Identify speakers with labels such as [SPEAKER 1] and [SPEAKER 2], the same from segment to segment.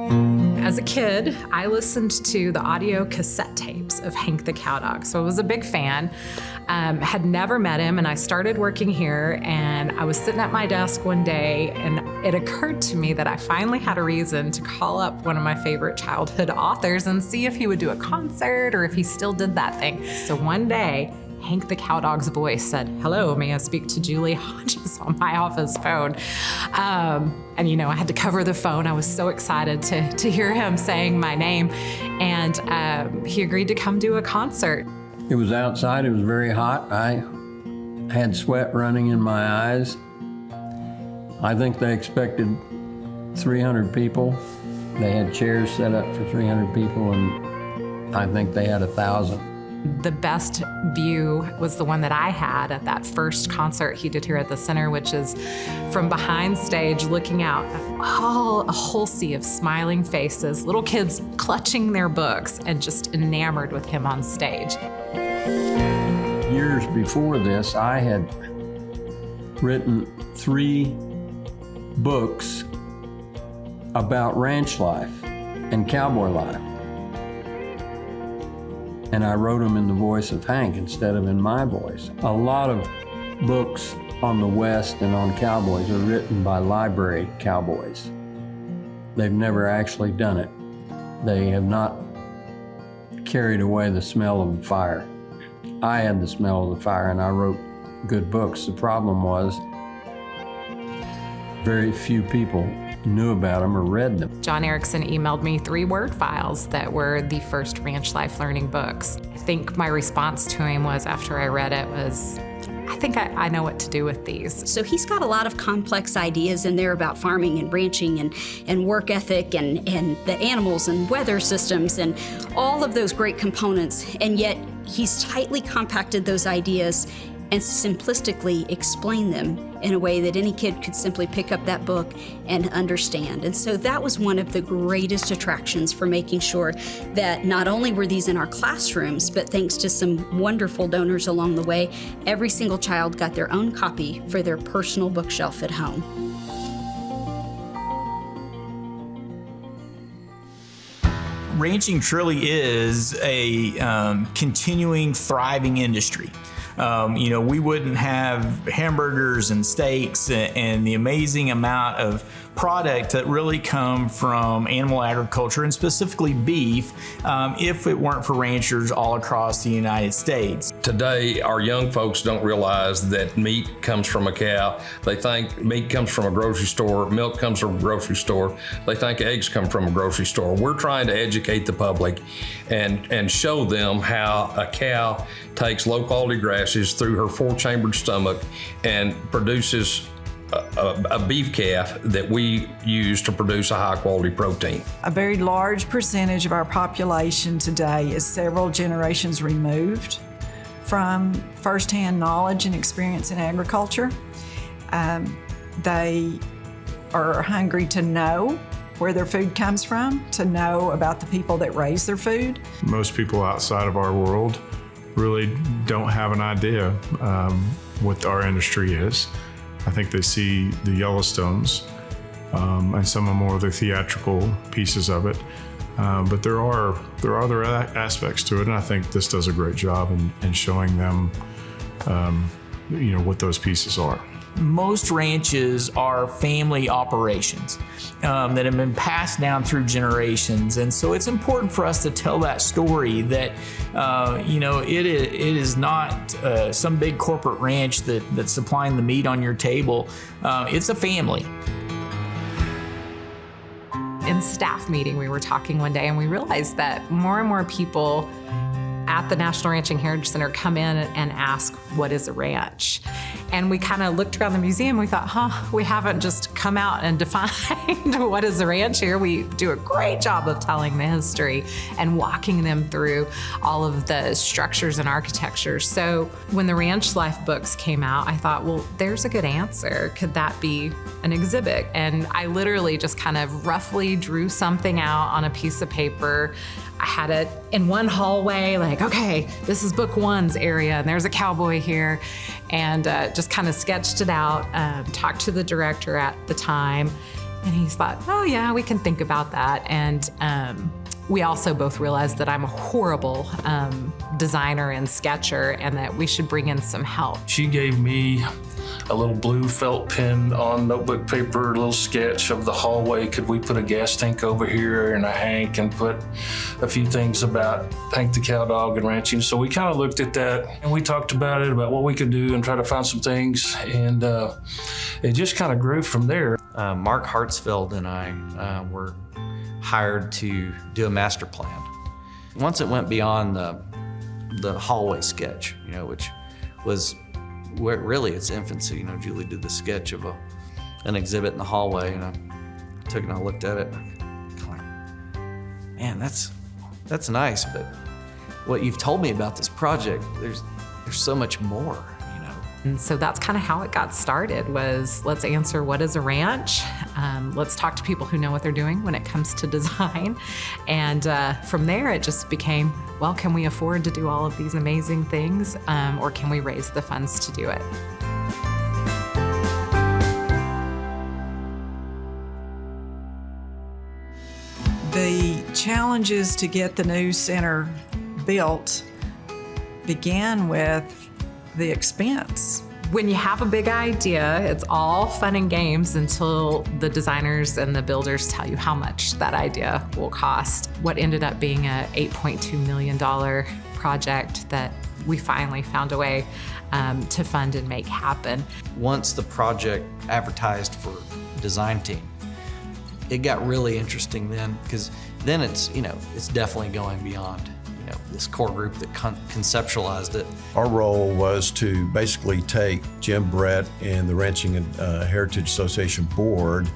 [SPEAKER 1] As a kid, I listened to the audio cassette tapes of Hank the Cowdog, so I was a big fan. Had never met him, and I started working here, and I was sitting at my desk one day, and it occurred to me that I finally had a reason to call up one of my favorite childhood authors and see if he would do a concert or if he still did that thing. So one day, Hank the Cowdog's voice said, "Hello, may I speak to Julie Hodges?" on my office phone. And I had to cover the phone. I was so excited to hear him saying my name. And he agreed to come do a concert.
[SPEAKER 2] It was outside, it was very hot. I had sweat running in my eyes. I think they expected 300 people. They had chairs set up for 300 people, and I think they had 1,000.
[SPEAKER 1] The best view was the one that I had at that first concert he did here at the center, which is from behind stage, looking out at a whole sea of smiling faces, little kids clutching their books and just enamored with him on stage.
[SPEAKER 2] Years before this, I had written 3 books about ranch life and cowboy life. And I wrote them in the voice of Hank instead of in my voice. A lot of books on the West and on cowboys are written by library cowboys. They've never actually done it. They have not carried away the smell of the fire. I had the smell of the fire, and I wrote good books. The problem was very few people knew about them or read them.
[SPEAKER 1] John Erickson emailed me 3 Word files that were the first Ranch Life Learning books. I think my response to him was, after I read it, was, I think I know what to do with these.
[SPEAKER 3] So he's got a lot of complex ideas in there about farming and ranching and work ethic and the animals and weather systems and all of those great components. And yet he's tightly compacted those ideas and simplistically explain them in a way that any kid could simply pick up that book and understand. And so that was one of the greatest attractions for making sure that not only were these in our classrooms, but thanks to some wonderful donors along the way, every single child got their own copy for their personal bookshelf at home.
[SPEAKER 4] Ranching truly is a continuing, thriving industry. We wouldn't have hamburgers and steaks and the amazing amount of product that really come from animal agriculture, and specifically beef, if it weren't for ranchers all across the United States.
[SPEAKER 5] Today, our young folks don't realize that meat comes from a cow. They think meat comes from a grocery store, milk comes from a grocery store. They think eggs come from a grocery store. We're trying to educate the public and show them how a cow takes low-quality grasses through her 4-chambered stomach and produces a beef calf that we use to produce a high-quality protein.
[SPEAKER 6] A very large percentage of our population today is several generations removed from firsthand knowledge and experience in agriculture. They are hungry to know where their food comes from, to know about the people that raise their food.
[SPEAKER 7] Most people outside of our world really don't have an idea what our industry is. I think they see the Yellowstones and some of more of the theatrical pieces of it, but there are other aspects to it, and I think this does a great job in showing them, what those pieces are.
[SPEAKER 4] Most ranches are family operations that have been passed down through generations, and so it's important for us to tell that story that it is not some big corporate ranch that's supplying the meat on your table. It's a family.
[SPEAKER 1] In staff meeting, we were talking one day, and we realized that more and more people at the National Ranching Heritage Center come in and ask, what is a ranch? And we kind of looked around the museum, we thought, we haven't just come out and defined what is a ranch here. We do a great job of telling the history and walking them through all of the structures and architecture. So when the Ranch Life books came out, I thought, well, there's a good answer. Could that be an exhibit? And I literally just kind of roughly drew something out on a piece of paper. I had it in one hallway, like, okay, this is book 1's area, and there's a cowboy here, and just kind of sketched it out, talked to the director at the time, And he thought, oh yeah, we can think about that. And we also both realized that I'm a horrible designer and sketcher and that we should bring in some help.
[SPEAKER 8] She gave me a little blue felt pen on notebook paper, a little sketch of the hallway. Could we put a gas tank over here and a Hank, and put a few things about Hank the cow dog and ranching? So we kind of looked at that and we talked about it, about what we could do and try to find some things. And it just kind of grew from there.
[SPEAKER 9] Mark Hartsfield and I were hired to do a master plan. Once it went beyond the hallway sketch, which was where really its infancy. Julie did the sketch of an exhibit in the hallway, and I took it and I looked at it. And I'm like, man, that's nice, but what you've told me about this project, there's so much more.
[SPEAKER 1] And so that's kind of how it got started, was let's answer what is a ranch. Let's talk to people who know what they're doing when it comes to design. And from there, it just became, well, can we afford to do all of these amazing things, or can we raise the funds to do it?
[SPEAKER 6] The challenges to get the new center built began with the expense.
[SPEAKER 1] When you have a big idea, it's all fun and games until the designers and the builders tell you how much that idea will cost. What ended up being a $8.2 million project that we finally found a way to fund and make happen.
[SPEAKER 9] Once the project advertised for design team, it got really interesting then, because then it's definitely going beyond this core group that conceptualized it.
[SPEAKER 10] Our role was to basically take Jim Brett and the Ranching and Heritage Association board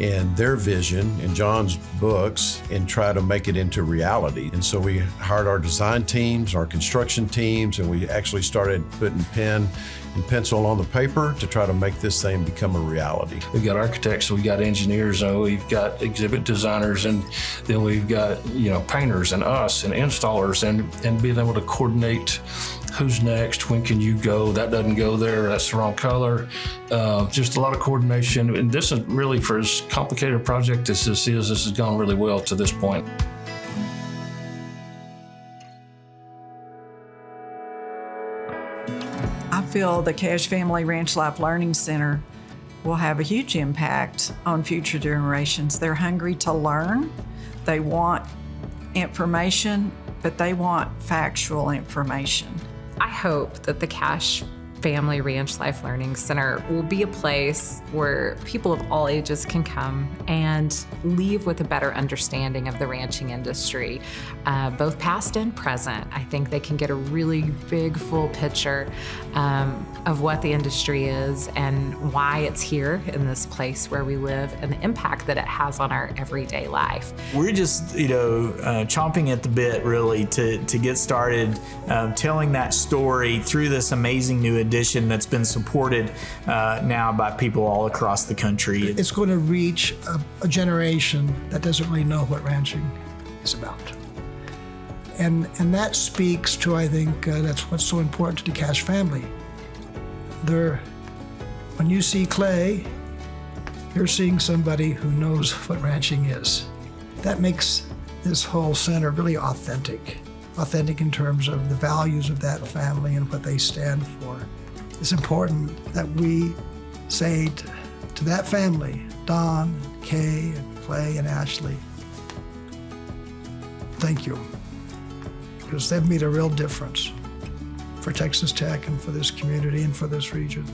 [SPEAKER 10] and their vision and John's books and try to make it into reality. And so we hired our design teams, our construction teams, and we actually started putting pen and pencil on the paper to try to make this thing become a reality.
[SPEAKER 8] We've got architects, we've got engineers, and we've got exhibit designers, and then we've got painters and us and installers, and being able to coordinate who's next, when can you go, that doesn't go there, that's the wrong color. Just a lot of coordination. And this is really, for as complicated a project as this has gone really well to this point.
[SPEAKER 6] I feel the Cash Family Ranch Life Learning Center will have a huge impact on future generations. They're hungry to learn. They want information, but they want factual information.
[SPEAKER 1] I hope that the Cash Family Ranch Life Learning Center will be a place where people of all ages can come and leave with a better understanding of the ranching industry, both past and present. I think they can get a really big, full picture of what the industry is and why it's here in this place where we live and the impact that it has on our everyday life.
[SPEAKER 4] We're just, chomping at the bit really to get started telling that story through this amazing new edition that's been supported now by people all across the country.
[SPEAKER 11] It's going to reach a generation that doesn't really know what ranching is about. And that speaks to, I think, that's what's so important to the Cash family. When you see Clay, you're seeing somebody who knows what ranching is. That makes this whole center really authentic in terms of the values of that family and what they stand for. It's important that we say to that family, Don, Kay, and Clay, and Ashley, thank you, because they've made a real difference for Texas Tech and for this community and for this region.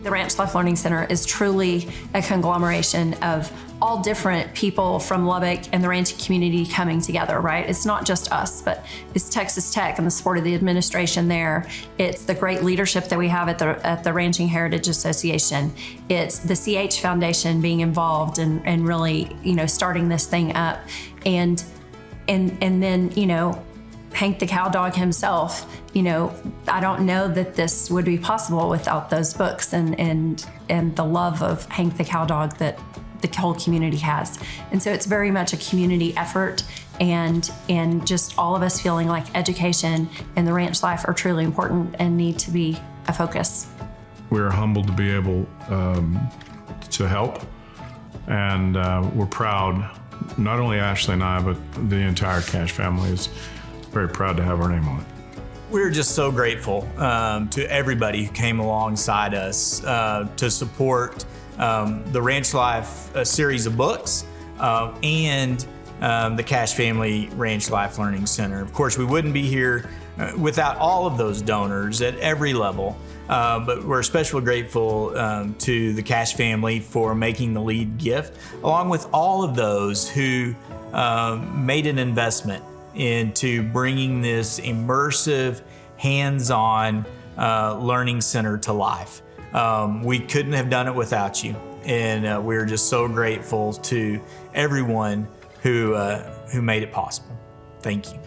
[SPEAKER 12] The Ranch Life Learning Center is truly a conglomeration of all different people from Lubbock and the ranching community coming together, right? It's not just us, but it's Texas Tech and the support of the administration there. It's the great leadership that we have at the Ranching Heritage Association. It's the CH Foundation being involved and really, starting this thing up. And then, Hank the cow dog himself, I don't know that this would be possible without those books and the love of Hank the cow dog that the whole community has. And so it's very much a community effort and just all of us feeling like education and the ranch life are truly important and need to be a focus.
[SPEAKER 7] We're humbled to be able to help And we're proud, not only Ashley and I, but the entire Cash family is very proud to have our name on it.
[SPEAKER 4] We're just so grateful to everybody who came alongside us to support the Ranch Life series of books and the Cash Family Ranch Life Learning Center. Of course, we wouldn't be here without all of those donors at every level, but we're especially grateful to the Cash family for making the lead gift, along with all of those who made an investment into bringing this immersive, hands-on learning center to life. We couldn't have done it without you, and we're just so grateful to everyone who made it possible. Thank you.